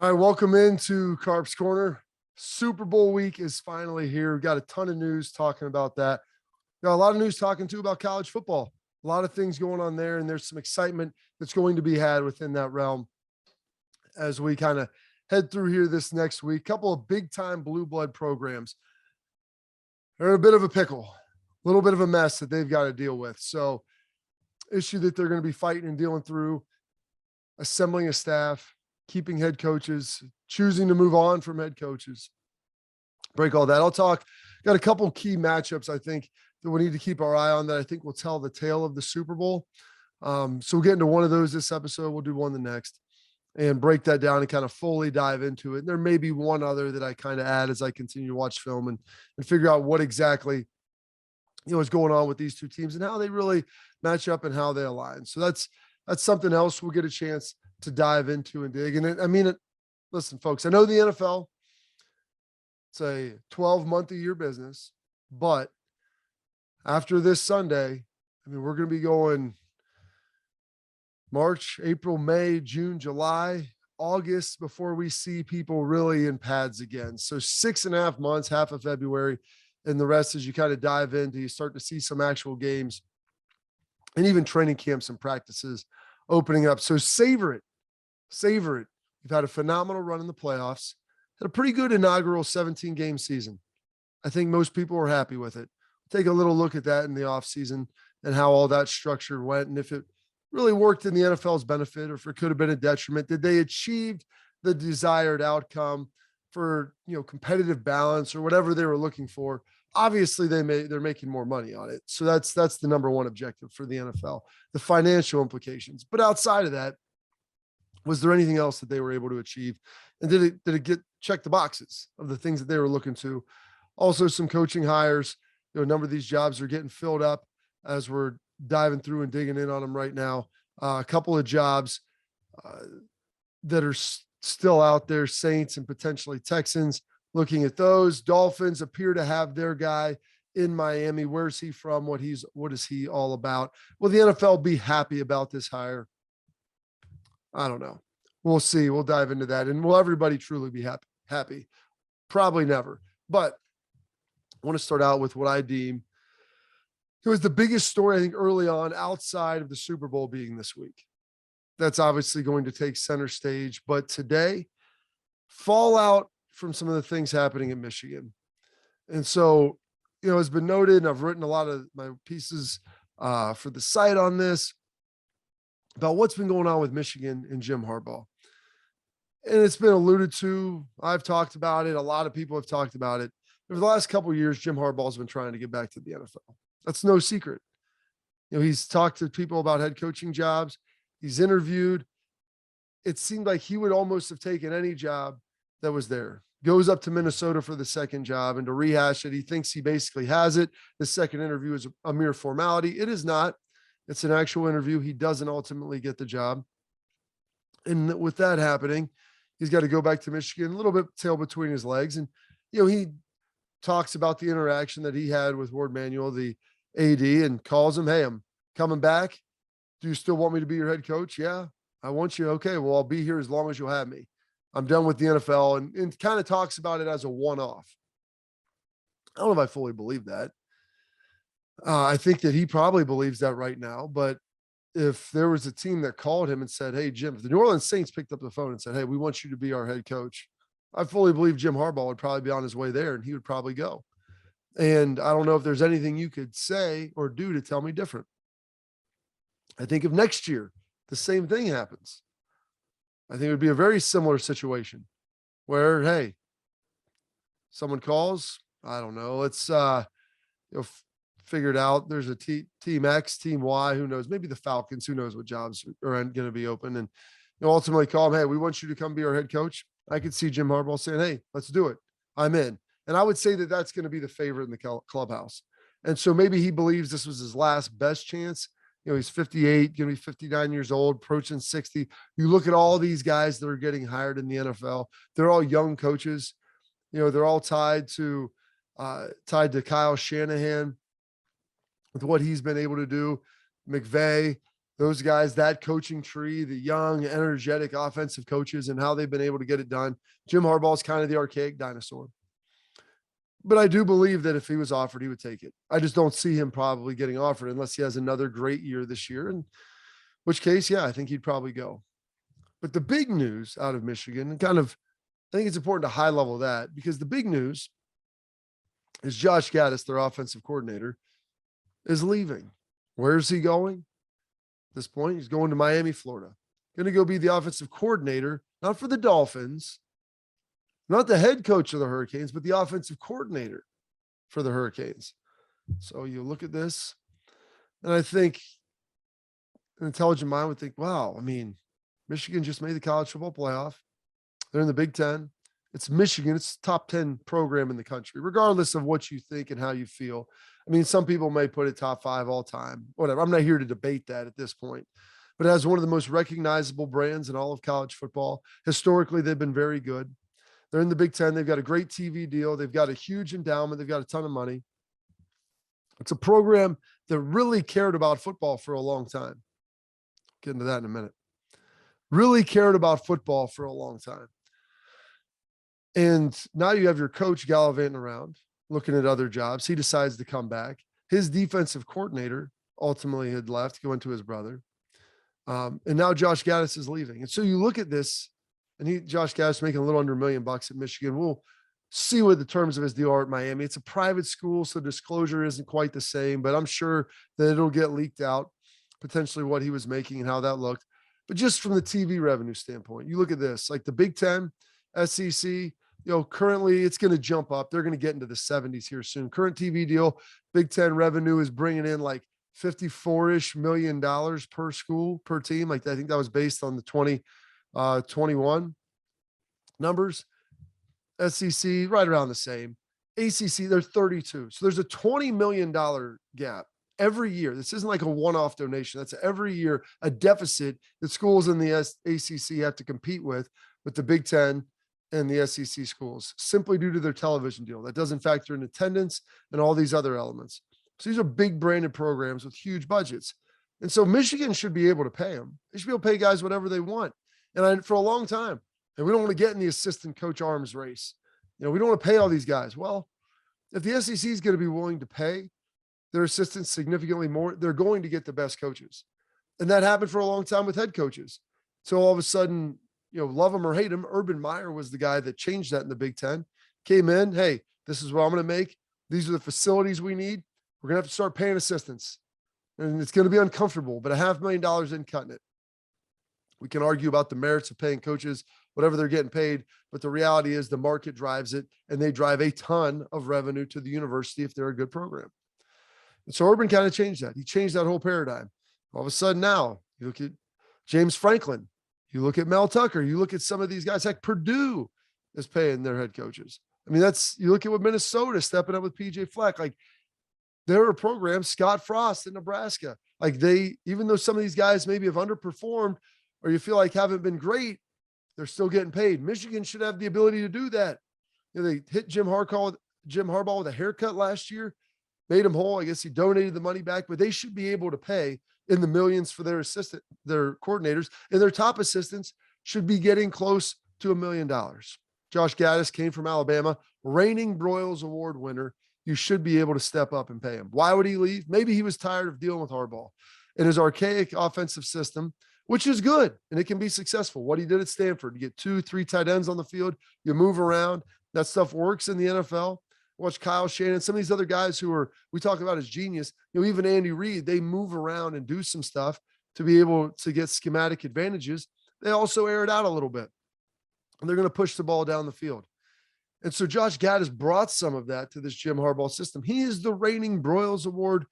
All right, welcome into Carp's Corner. Super Bowl week is finally here. We've got a ton of news talking about that. Got a lot of news talking too about college football. A lot of things going on there, and there's some excitement that's going to be had within that realm as we kind of head through here this next week. Couple of big time blue blood programs. They're in a bit of a pickle, a little bit of a mess that they've got to deal with. So, issue that they're going to be fighting and dealing through, assembling a staff, keeping head coaches, choosing to move on from head coaches. Break all that. Got a couple key matchups I think that we need to keep our eye on that I think will tell the tale of the Super Bowl. So we'll get into one of those this episode. We'll do one the next and break that down and kind of fully dive into it. And there may be one other that I kind of add as I continue to watch film and figure out what exactly is going on with these two teams and how they really match up and how they align. So that's something else we'll get a chance to dive into and dig. And listen, folks, I know the NFL, it's a 12-month-a-year business, but after this Sunday, we're going to be going March, April, May, June, July, August before we see people really in pads again. So 6.5 months, half of February, and the rest as you kind of dive into, you start to see some actual games and even training camps and practices opening up. So savor it. Savor it. We've had a phenomenal run in the playoffs, had a pretty good inaugural 17-game season. I think most people are happy with it. Take a little look at that in the offseason and how all that structure went and if it really worked in the NFL's benefit or if it could have been a detriment. Did they achieve the desired outcome for, competitive balance or whatever they were looking for? Obviously, they're making more money on it. So that's the number one objective for the NFL, the financial implications. But outside of that, was there anything else that they were able to achieve? And did it check the boxes of the things that they were looking to? Also, some coaching hires. A number of these jobs are getting filled up as we're diving through and digging in on them right now. A couple of jobs that are still out there, Saints and potentially Texans. Looking at those, Dolphins appear to have their guy in Miami. Where's he from? What is he all about? Will the NFL be happy about this hire? I don't know. We'll see. We'll dive into that. And will everybody truly be happy? Probably never. But I want to start out with what I deem it was the biggest story, I think, early on outside of the Super Bowl being this week. That's obviously going to take center stage. But today, fallout from some of the things happening in Michigan. And so, it's been noted, and I've written a lot of my pieces for the site on this, about what's been going on with Michigan and Jim Harbaugh. And it's been alluded to. I've talked about it. A lot of people have talked about it. Over the last couple of years, Jim Harbaugh's been trying to get back to the NFL. That's no secret. He's talked to people about head coaching jobs. He's interviewed. It seemed like he would almost have taken any job that was there. Goes up to Minnesota for the second job, and to rehash it, he thinks he basically has it. The second interview is a mere formality. It is not. It's an actual interview. He doesn't ultimately get the job. And with that happening, he's got to go back to Michigan, a little bit tail between his legs. And, he talks about the interaction that he had with Ward Manuel, the AD, and calls him, hey, I'm coming back. Do you still want me to be your head coach? Yeah, I want you. Okay, well, I'll be here as long as you'll have me. I'm done with the NFL, and kind of talks about it as a one-off. I don't know if I fully believe that. I think that he probably believes that right now, but if there was a team that called him and said, hey, Jim, if the New Orleans Saints picked up the phone and said, hey, we want you to be our head coach, I fully believe Jim Harbaugh would probably be on his way there and he would probably go. And I don't know if there's anything you could say or do to tell me different. I think if next year the same thing happens, I think it would be a very similar situation where, hey, someone calls, I don't know, let's figure it out. There's a team X, team Y, who knows, maybe the Falcons, who knows what jobs are going to be open, and ultimately call them, hey, we want you to come be our head coach. I could see Jim Harbaugh saying, hey, let's do it. I'm in. And I would say that that's going to be the favorite in the clubhouse. And so maybe he believes this was his last best chance. He's 58, going to be 59 years old, approaching 60. You look at all these guys that are getting hired in the NFL. They're all young coaches. They're all tied to Kyle Shanahan with what he's been able to do. McVay, those guys, that coaching tree, the young, energetic offensive coaches and how they've been able to get it done. Jim Harbaugh is kind of the archaic dinosaur. But I do believe that if he was offered, he would take it. I just don't see him probably getting offered unless he has another great year this year, in which case, yeah, I think he'd probably go. But the big news out of Michigan, and kind of, I think it's important to high level that, because the big news is Josh Gattis, their offensive coordinator, is leaving. Where's he going? At this point, he's going to Miami, Florida. Going to go be the offensive coordinator, not for the Dolphins, not the head coach of the Hurricanes, but the offensive coordinator for the Hurricanes. So you look at this, and I think an intelligent mind would think, wow, I mean, Michigan just made the college football playoff. They're in the Big Ten. It's Michigan. It's top 10 program in the country, regardless of what you think and how you feel. I mean, some people may put it top 5 all time, whatever. I'm not here to debate that at this point, but it has one of the most recognizable brands in all of college football. Historically, they've been very good. They're in the Big Ten. They've got a great TV deal. They've got a huge endowment. They've got a ton of money. It's a program that really cared about football for a long time. Get into that in a minute. Really cared about football for a long time. And now you have your coach gallivanting around, looking at other jobs. He decides to come back. His defensive coordinator ultimately had left, going to his brother. And now Josh Gattis is leaving. And so you look at this, and Josh Gattis making a little under $1 million at Michigan. We'll see what the terms of his deal are at Miami. It's a private school, so disclosure isn't quite the same, but I'm sure that it'll get leaked out, potentially what he was making and how that looked. But just from the TV revenue standpoint, you look at this, like the Big Ten, SEC, currently it's going to jump up. They're going to get into the 70s here soon. Current TV deal, Big Ten revenue is bringing in like $54-ish million per school, per team. Like I think that was based on the 2021 numbers. SEC, right around the same. ACC, they're 32. So there's a $20 million gap every year. This isn't like a one-off donation. That's every year a deficit that schools in the ACC have to compete with the Big Ten and the SEC schools, simply due to their television deal. That doesn't factor in attendance and all these other elements. So these are big branded programs with huge budgets. And so Michigan should be able to pay them. They should be able to pay guys whatever they want. And for a long time, and we don't want to get in the assistant coach arms race. We don't want to pay all these guys. Well, if the SEC is going to be willing to pay their assistants significantly more, they're going to get the best coaches. And that happened for a long time with head coaches. So all of a sudden, love them or hate them, Urban Meyer was the guy that changed that in the Big Ten. Came in, hey, this is what I'm going to make. These are the facilities we need. We're going to have to start paying assistants. And it's going to be uncomfortable, but $500,000 isn't cutting it. We can argue about the merits of paying coaches, whatever they're getting paid, but the reality is the market drives it, and they drive a ton of revenue to the university if they're a good program. And so Urban kind of changed that. He changed that whole paradigm. All of a sudden now, you look at James Franklin, you look at Mel Tucker, you look at some of these guys, like Purdue is paying their head coaches. I mean, you look at what Minnesota stepping up with PJ Fleck. Like, there are programs, Scott Frost in Nebraska. Like even though some of these guys maybe have underperformed or you feel like haven't been great, they're still getting paid. Michigan should have the ability to do that. They hit Jim Harbaugh with a haircut last year, made him whole. I guess he donated the money back, but they should be able to pay in the millions for their coordinators, and their top assistants should be getting close to $1 million. Josh Gattis came from Alabama, reigning Broyles Award winner. You should be able to step up and pay him. Why would he leave? Maybe he was tired of dealing with Harbaugh and his archaic offensive system, which is good, and it can be successful. What he did at Stanford, you get 2-3 tight ends on the field, you move around. That stuff works in the NFL. Watch Kyle Shanahan, some of these other guys who we talk about as genius, even Andy Reid, they move around and do some stuff to be able to get schematic advantages. They also air it out a little bit, and they're going to push the ball down the field. And so Josh Gattis brought some of that to this Jim Harbaugh system. He is the reigning Broyles Award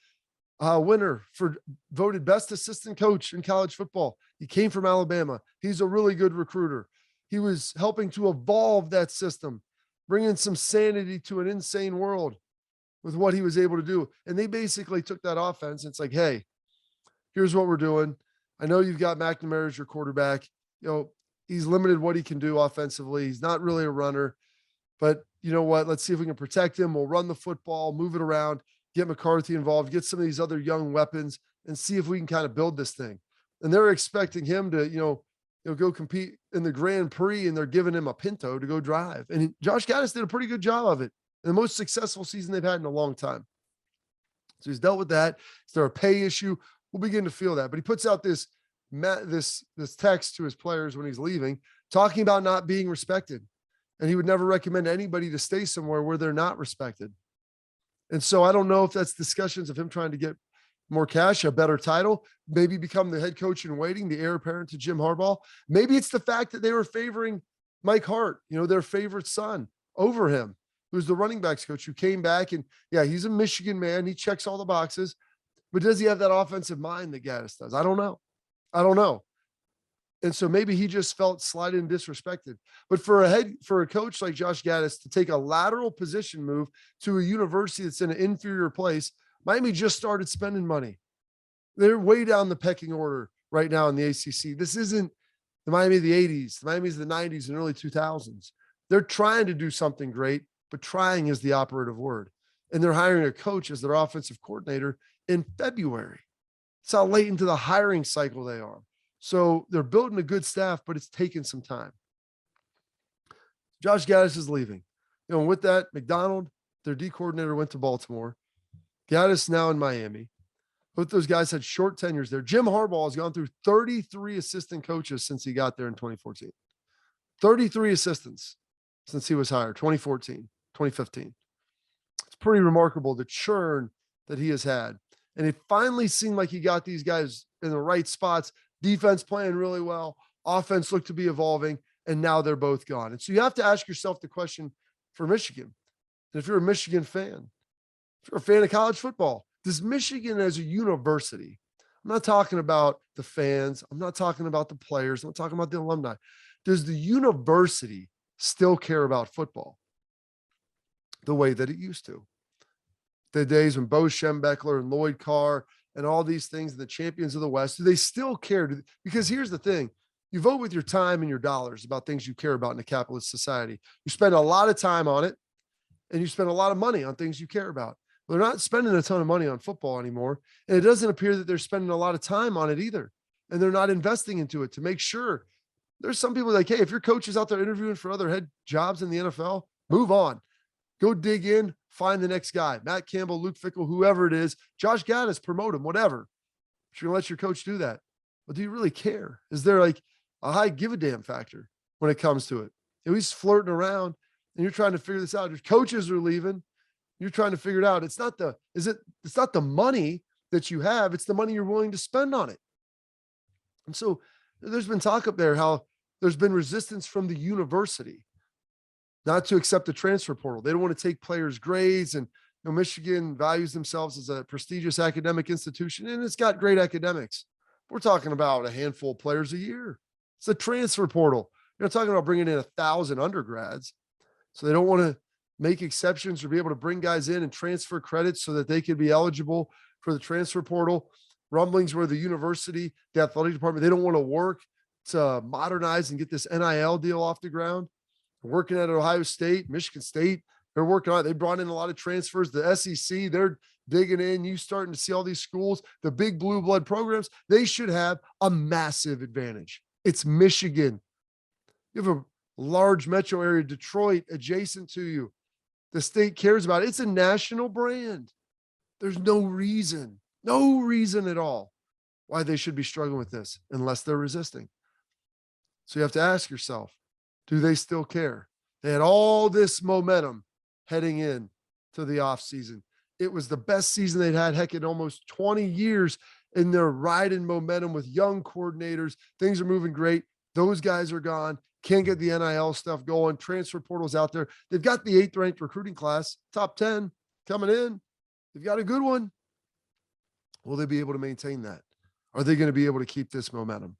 winner for voted best assistant coach in college football. He came from Alabama. He's a really good recruiter. He was helping to evolve that system, bringing some sanity to an insane world with what he was able to do. And they basically took that offense. And it's like, hey, here's what we're doing. I know you've got McNamara as your quarterback. He's limited what he can do offensively. He's not really a runner. But you know what? Let's see if we can protect him. We'll run the football, move it around, get McCarthy involved, get some of these other young weapons, and see if we can kind of build this thing. and they're expecting him to, go compete in the Grand Prix, and they're giving him a Pinto to go drive. And Josh Gaddis did a pretty good job of it. The most successful season they've had in a long time. So he's dealt with that. Is there a pay issue? We'll begin to feel that. But he puts out this text to his players when he's leaving, talking about not being respected. And he would never recommend anybody to stay somewhere where they're not respected. And so I don't know if that's discussions of him trying to get more cash, a better title, maybe become the head coach in waiting, the heir apparent to Jim Harbaugh. Maybe it's the fact that they were favoring Mike Hart, their favorite son, over him, who's the running backs coach, who came back. And yeah, he's a Michigan man. He checks all the boxes. But does he have that offensive mind that Gaddis does? I don't know. And so maybe he just felt slighted and disrespected. But for a coach like Josh Gaddis to take a lateral position move to a university that's in an inferior place, Miami just started spending money. They're way down the pecking order right now in the ACC. This isn't the Miami of the 80s, the Miami of the 90s and early 2000s. They're trying to do something great, but trying is the operative word. And they're hiring a coach as their offensive coordinator in February. It's how late into the hiring cycle they are. So they're building a good staff, but it's taken some time. Josh Gaddis is leaving. With that, McDonald, their D coordinator, went to Baltimore. Gaddis now in Miami. Both those guys had short tenures there. Jim Harbaugh has gone through 33 assistant coaches since he got there in 2014. 33 assistants since he was hired, 2014, 2015. It's pretty remarkable, the churn that he has had. And it finally seemed like he got these guys in the right spots. Defense playing really well. Offense looked to be evolving, and now they're both gone. And so you have to ask yourself the question for Michigan. And if you're a Michigan fan, if you're a fan of college football, does Michigan as a university, I'm not talking about the fans, I'm not talking about the players, I'm not talking about the alumni. Does the university still care about football the way that it used to? The days when Bo Schembechler and Lloyd Carr and all these things, the champions of the West, do they still care? Because here's the thing. You vote with your time and your dollars about things you care about in a capitalist society. You spend a lot of time on it, and you spend a lot of money on things you care about. Well, they're not spending a ton of money on football anymore, and it doesn't appear that they're spending a lot of time on it either, and they're not investing into it to make sure. There's some people like, hey, if your coach is out there interviewing for other head jobs in the NFL, move on. Go dig in, find the next guy. Matt Campbell, Luke Fickell, whoever it is. Josh Gaddis, promote him, whatever. But you're going to let your coach do that. But do you really care? Is there like a high give a damn factor when it comes to it? He's flirting around, and you're trying to figure this out. Your coaches are leaving. You're trying to figure it out. It's not the money that you have. It's the money you're willing to spend on it. And so there's been talk up there how there's been resistance from the university not to accept the transfer portal. They don't want to take players' grades, and Michigan values themselves as a prestigious academic institution, and it's got great academics. We're talking about a handful of players a year. It's a transfer portal. You're not talking about bringing in 1,000 undergrads. So they don't want to make exceptions or be able to bring guys in and transfer credits so that they could be eligible for the transfer portal. Rumblings where the university, the athletic department, they don't want to work to modernize and get this NIL deal off the ground. They're working at Ohio State, Michigan State. They're working on it. They brought in a lot of transfers. The SEC, they're digging in. You starting to see all these schools, the big blue blood programs, they should have a massive advantage. It's Michigan. You have a large metro area, Detroit, adjacent to you. The state cares about it. It's a national brand. There's no reason at all why they should be struggling with this unless they're resisting. So you have to ask yourself, do they still care? They had all this momentum heading in to the offseason. It was the best season they'd had, heck, in almost 20 years, and they're riding momentum with young coordinators. Things are moving great. Those guys are gone. Can't get the NIL stuff going. Transfer portals out there. They've got the 8th ranked recruiting class, top 10 coming in. They've got a good one. Will they be able to maintain that? Are they going to be able to keep this momentum?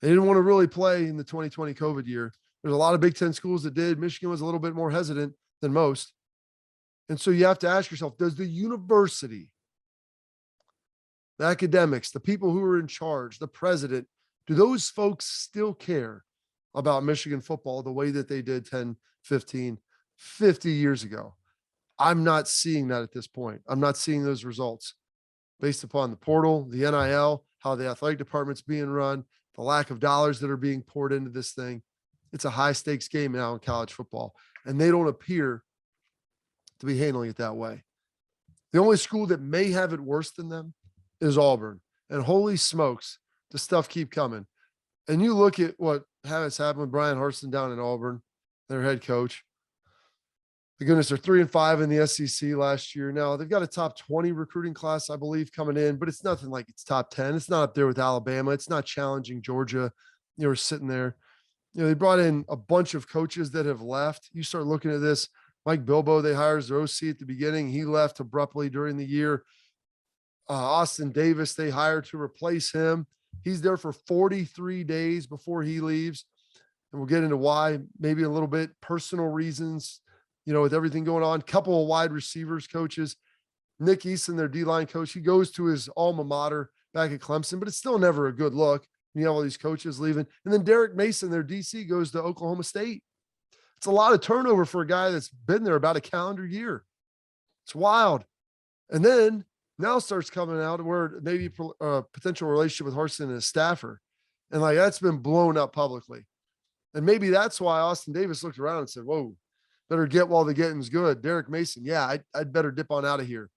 They didn't want to really play in the 2020 COVID year. There's a lot of Big Ten schools that did. Michigan was a little bit more hesitant than most. And so you have to ask yourself, does the university, the academics, the people who are in charge, the president, do those folks still care about Michigan football the way that they did 10, 15, 50 years ago? I'm not seeing that at this point. I'm not seeing those results based upon the portal, the NIL, how the athletic department's being run, the lack of dollars that are being poured into this thing. It's a high stakes game now in college football, and they don't appear to be handling it that way. The only school that may have it worse than them is Auburn. And holy smokes, the stuff keep coming. And you look at what has happened with Brian Harsin down in Auburn, their head coach. The goodness, they're 3-5 in the SEC last year. Now they've got a top 20 recruiting class, I believe, coming in, but it's nothing like it's top 10. It's not up there with Alabama. It's not challenging Georgia. We're sitting there. They brought in a bunch of coaches that have left. You start looking at this. Mike Bilbo, they hired as their OC at the beginning. He left abruptly during the year. Austin Davis, they hired to replace him. He's there for 43 days before he leaves. And we'll get into why, maybe a little bit, personal reasons, with everything going on. Couple of wide receivers coaches. Nick Eason, their D-line coach, he goes to his alma mater back at Clemson, but it's still never a good look. You have all these coaches leaving. And then Derek Mason, their DC, goes to Oklahoma State. It's a lot of turnover for a guy that's been there about a calendar year. It's wild. And then now starts coming out where maybe a potential relationship with Harsin and his staffer. And that's been blown up publicly. And maybe that's why Austin Davis looked around and said, whoa, better get while the getting's good. Derek Mason, yeah, I'd better dip on out of here.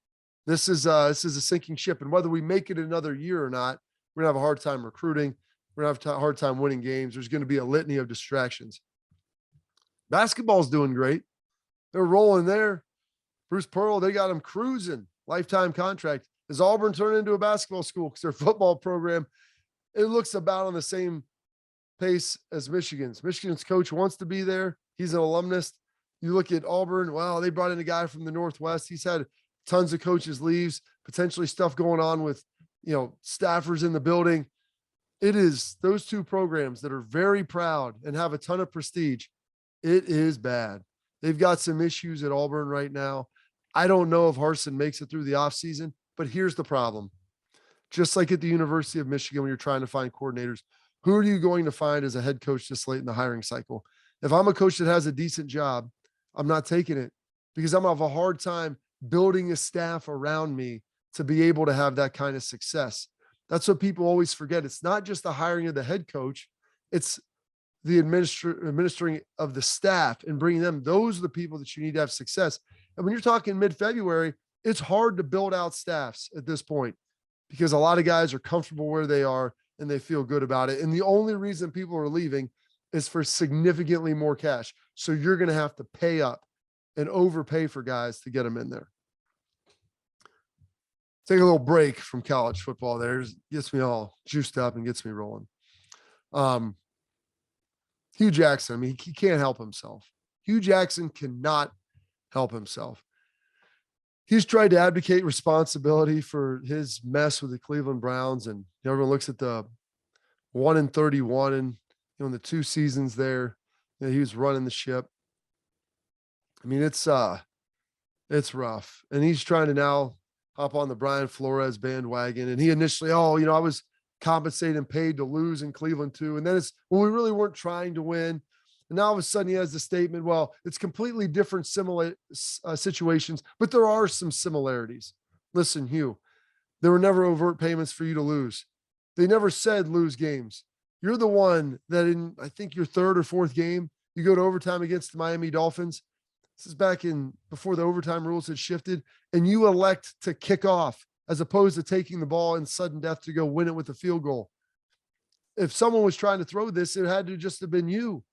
This is a sinking ship. And whether we make it another year or not, we're going to have a hard time recruiting. We're going to have a hard time winning games. There's going to be a litany of distractions. Basketball's doing great. They're rolling there. Bruce Pearl, they got him cruising. Lifetime contract. Has Auburn turned into a basketball school? Because their football program, it looks about on the same pace as Michigan's. Michigan's coach wants to be there. He's an alumnus. You look at Auburn, well, they brought in a guy from the Northwest. He's had tons of coaches leaves, potentially stuff going on with, staffers in the building. It is those two programs that are very proud and have a ton of prestige. It is bad. They've got some issues at Auburn right now. I don't know if Harsin makes it through the offseason, but here's the problem. Just like at the University of Michigan, when you're trying to find coordinators, who are you going to find as a head coach this late in the hiring cycle? If I'm a coach that has a decent job, I'm not taking it because I'm going to have a hard time building a staff around me to be able to have that kind of success. That's what people always forget. It's not just the hiring of the head coach. It's the administering of the staff and bringing them. Those are the people that you need to have success. And when you're talking mid-February, it's hard to build out staffs at this point because a lot of guys are comfortable where they are and they feel good about it. And the only reason people are leaving is for significantly more cash. So you're going to have to pay up and overpay for guys to get them in there. Take a little break from college football there. Gets me all juiced up and gets me rolling. Hue Jackson, he can't help himself. Hue Jackson cannot help himself. He's tried to advocate responsibility for his mess with the Cleveland Browns, and everyone looks at the 1-31 and in the 2 seasons there, he was running the ship. It's rough, and he's trying to now hop on the Brian Flores bandwagon. And he initially, I was compensated and paid to lose in Cleveland too. And then it's when we really weren't trying to win. And now all of a sudden he has the statement, well, it's completely different situations, but there are some similarities. Listen, Hugh, there were never overt payments for you to lose. They never said lose games. You're the one that in, I think, your 3rd or 4th game, you go to overtime against the Miami Dolphins. This is back in before the overtime rules had shifted, and you elect to kick off as opposed to taking the ball in sudden death to go win it with a field goal. If someone was trying to throw this, it had to just have been you.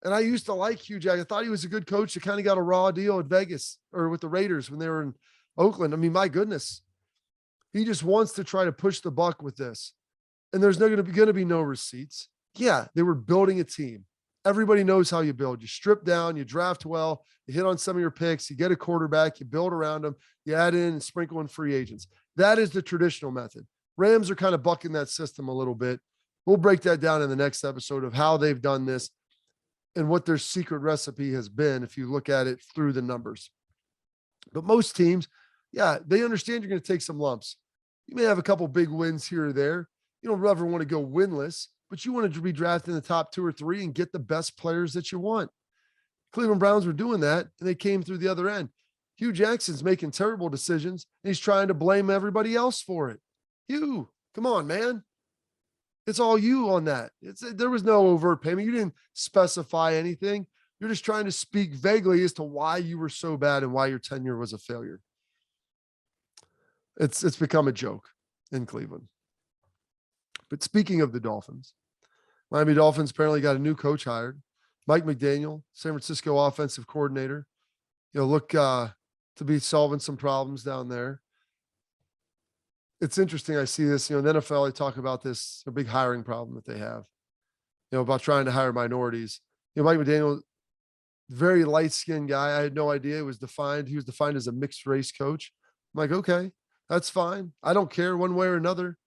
And I used to like Hue Jackson. I thought he was a good coach that kind of got a raw deal at Vegas or with the Raiders when they were in Oakland. My goodness. He just wants to try to push the buck with this. And there's going to be no receipts. Yeah, they were building a team. Everybody knows how you build. You strip down, you draft well, you hit on some of your picks, you get a quarterback, you build around them, you add in and sprinkle in free agents. That is the traditional method. Rams are kind of bucking that system a little bit. We'll break that down in the next episode of how they've done this and what their secret recipe has been if you look at it through the numbers. But most teams, yeah, they understand you're going to take some lumps. You may have a couple big wins here or there. You don't ever want to go winless, but you want to be drafted in the top 2 or 3 and get the best players that you want. Cleveland Browns were doing that, and they came through the other end. Hue Jackson's making terrible decisions, and he's trying to blame everybody else for it. Hue, Come on, man. It's all you on that. There was no overt payment. You didn't specify anything. You're just trying to speak vaguely as to why you were so bad and why your tenure was a failure. It's become a joke in Cleveland. But speaking of the Dolphins, Miami Dolphins apparently got a new coach hired, Mike McDaniel, San Francisco offensive coordinator. Look to be solving some problems down there. It's interesting. I see this, in the NFL, they talk about this, a big hiring problem that they have, about trying to hire minorities. Mike McDaniel, very light-skinned guy. I had no idea he was defined as a mixed race coach. I'm like, okay, that's fine. I don't care one way or another.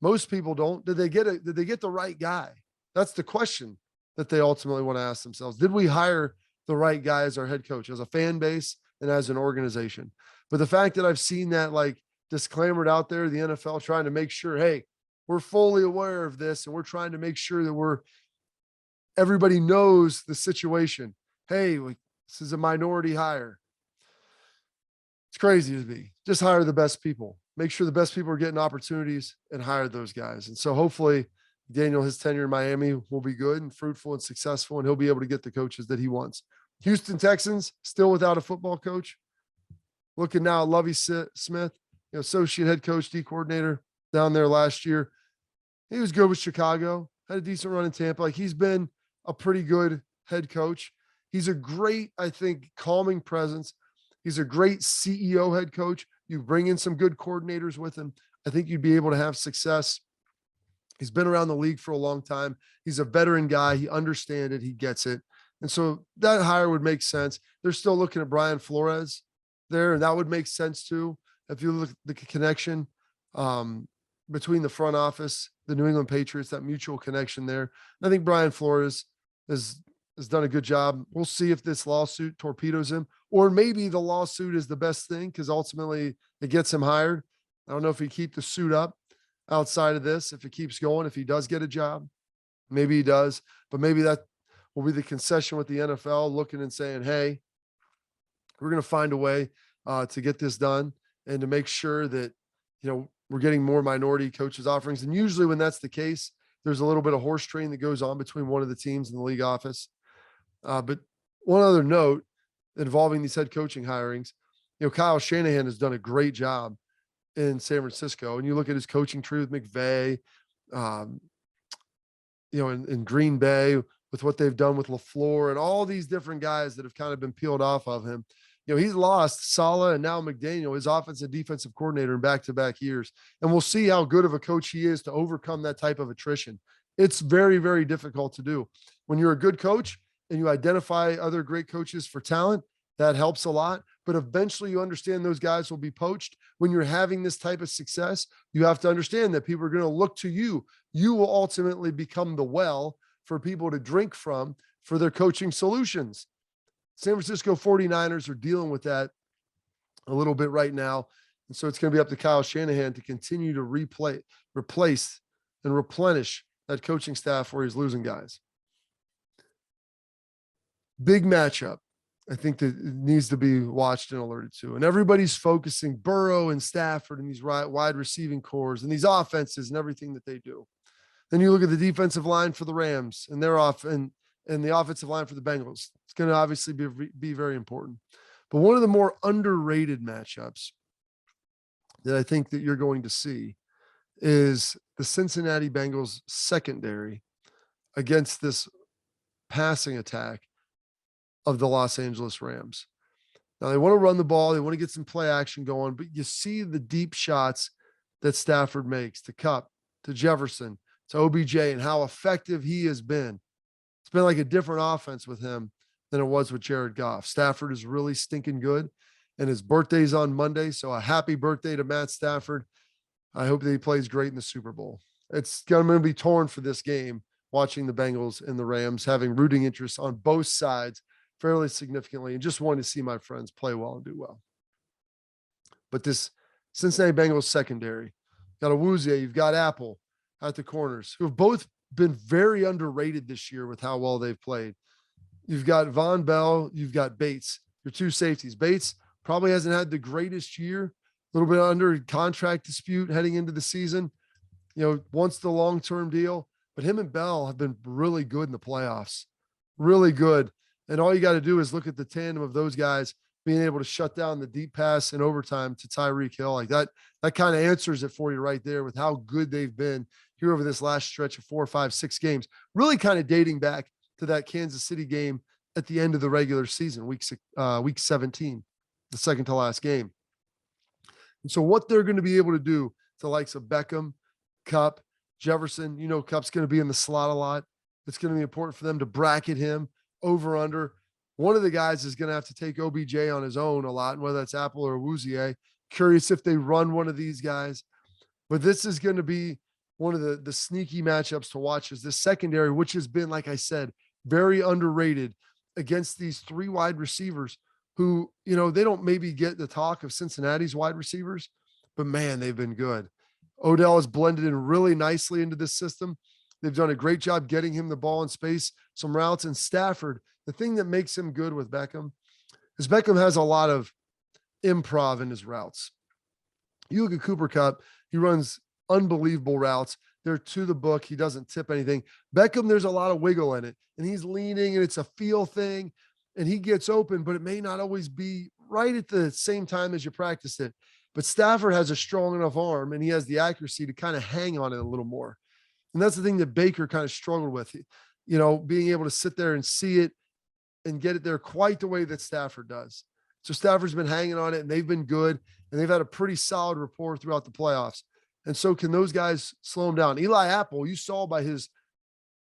Most people don't. Did they get the right guy? That's the question that they ultimately want to ask themselves. Did we hire the right guy as our head coach, as a fan base and as an organization? But the fact that I've seen that disclaimer out there, the NFL trying to make sure, hey, we're fully aware of this and we're trying to make sure that everybody knows the situation. Hey, this is a minority hire. It's crazy to me. Just hire the best people. Make sure the best people are getting opportunities and hire those guys. And so hopefully Daniel, his tenure in Miami will be good and fruitful and successful, and he'll be able to get the coaches that he wants. Houston Texans still without a football coach. Looking now at Lovie Smith, associate head coach, D coordinator down there last year. He was good with Chicago, had a decent run in Tampa. He's been a pretty good head coach. He's a great, I think, calming presence. He's a great CEO head coach. You bring in some good coordinators with him, I think you'd be able to have success. He's been around the league for a long time. He's a veteran guy. He understands it. He gets it. And so that hire would make sense. They're still looking at Brian Flores there, and that would make sense too. If you look at the connection between the front office, the New England Patriots, that mutual connection there. And I think Brian Flores has done a good job. We'll see if this lawsuit torpedoes him, or maybe the lawsuit is the best thing because ultimately it gets him hired. I don't know if he keep the suit up outside of this, if it keeps going, if he does get a job, maybe he does, but maybe that will be the concession with the NFL looking and saying, hey, we're going to find a way to get this done and to make sure that, we're getting more minority coaches offerings. And usually when that's the case, there's a little bit of horse trading that goes on between one of the teams in the league office. But one other note involving these head coaching hirings, Kyle Shanahan has done a great job in San Francisco. And you look at his coaching tree with McVay, in Green Bay with what they've done with LaFleur and all these different guys that have kind of been peeled off of him. He's lost Saleh and now McDaniel, his offensive and defensive coordinator in back-to-back years. And we'll see how good of a coach he is to overcome that type of attrition. It's very, very difficult to do. When you're a good coach and you identify other great coaches for talent, that helps a lot. But eventually you understand those guys will be poached. When you're having this type of success, you have to understand that people are going to look to you. You will ultimately become the well for people to drink from for their coaching solutions. San Francisco 49ers are dealing with that a little bit right now. And so it's going to be up to Kyle Shanahan to continue to replace and replenish that coaching staff where he's losing guys. Big matchup. I think that it needs to be watched and alerted to. And everybody's focusing Burrow and Stafford and these wide receiving cores and these offenses and everything that they do. Then you look at the defensive line for the Rams and they're off and the offensive line for the Bengals. It's going to obviously be very important. But one of the more underrated matchups that I think that you're going to see is the Cincinnati Bengals secondary against this passing attack of the Los Angeles Rams. Now they want to run the ball. They want to get some play action going, but you see the deep shots that Stafford makes to Cup, to Jefferson, to OBJ, and how effective he has been. It's been like a different offense with him than it was with Jared Goff. Stafford is really stinking good, and his birthday's on Monday. So a happy birthday to Matt Stafford. I hope that he plays great in the Super Bowl. It's going to be torn for this game, watching the Bengals and the Rams, having rooting interest on both sides fairly significantly, and just wanting to see my friends play well and do well. But this Cincinnati Bengals secondary, got Awuzie, you've got Apple at the corners, who have both been very underrated this year with how well they've played. You've got Von Bell, you've got Bates, your two safeties. Bates probably hasn't had the greatest year, a little bit under contract dispute heading into the season. wants the long-term deal, but him and Bell have been really good in the playoffs, really good. And all you got to do is look at the tandem of those guys being able to shut down the deep pass in overtime to Tyreek Hill. Like that kind of answers it for you right there with how good they've been here over this last stretch of 4, 5, 6 games, really kind of dating back to that Kansas City game at the end of the regular season, week 17, the second to last game. And so what they're going to be able to do to the likes of Beckham, Cup, Jefferson, Cup's going to be in the slot a lot. It's going to be important for them to bracket him over under. One of the guys is going to have to take OBJ on his own a lot, and whether that's Apple or Awuzie. Curious if they run one of these guys. But this is going to be one of the sneaky matchups to watch, is this secondary, which has been, like I said, very underrated against these 3 wide receivers who, they don't maybe get the talk of Cincinnati's wide receivers, but man, they've been good. Odell has blended in really nicely into this system. They've done a great job getting him the ball in space, some routes. And Stafford, the thing that makes him good with Beckham is Beckham has a lot of improv in his routes. You look at Cooper Cup, he runs unbelievable routes. They're to the book. He doesn't tip anything. Beckham, there's a lot of wiggle in it, and he's leaning, and it's a feel thing, and he gets open, but it may not always be right at the same time as you practice it. But Stafford has a strong enough arm, and he has the accuracy to kind of hang on it a little more. And that's the thing that Baker kind of struggled with, being able to sit there and see it and get it there quite the way that Stafford does. So Stafford's been hanging on it, and they've been good, and they've had a pretty solid rapport throughout the playoffs. And so can those guys slow him down? Eli Apple, you saw by his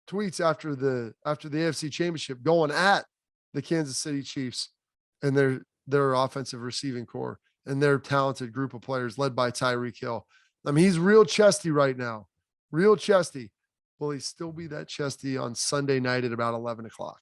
tweets after the AFC Championship going at the Kansas City Chiefs and their offensive receiving core and their talented group of players led by Tyreek Hill. I mean, he's real chesty right now, real chesty. Will he still be that chesty on Sunday night at about 11 o'clock?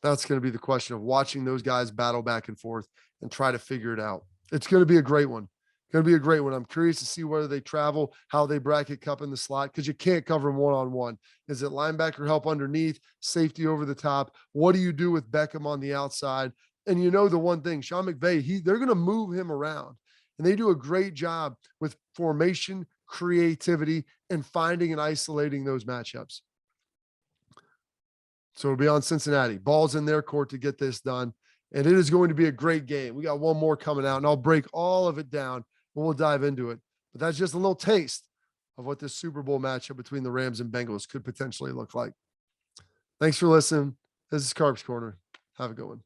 That's going to be the question of watching those guys battle back and forth and try to figure it out. It's going to be a great one. Going to be a great one. I'm curious to see whether they travel, how they bracket Cup in the slot, because you can't cover them one-on-one. Is it linebacker help underneath, safety over the top? What do you do with Beckham on the outside? And the one thing, Sean McVay, they're going to move him around, and they do a great job with formation, creativity, and finding and isolating those matchups. So it'll be on Cincinnati. Ball's in their court to get this done, and it is going to be a great game. We got one more coming out, and I'll break all of it down. We'll dive into it. But that's just a little taste of what this Super Bowl matchup between the Rams and Bengals could potentially look like. Thanks for listening. This is Carp's Corner. Have a good one.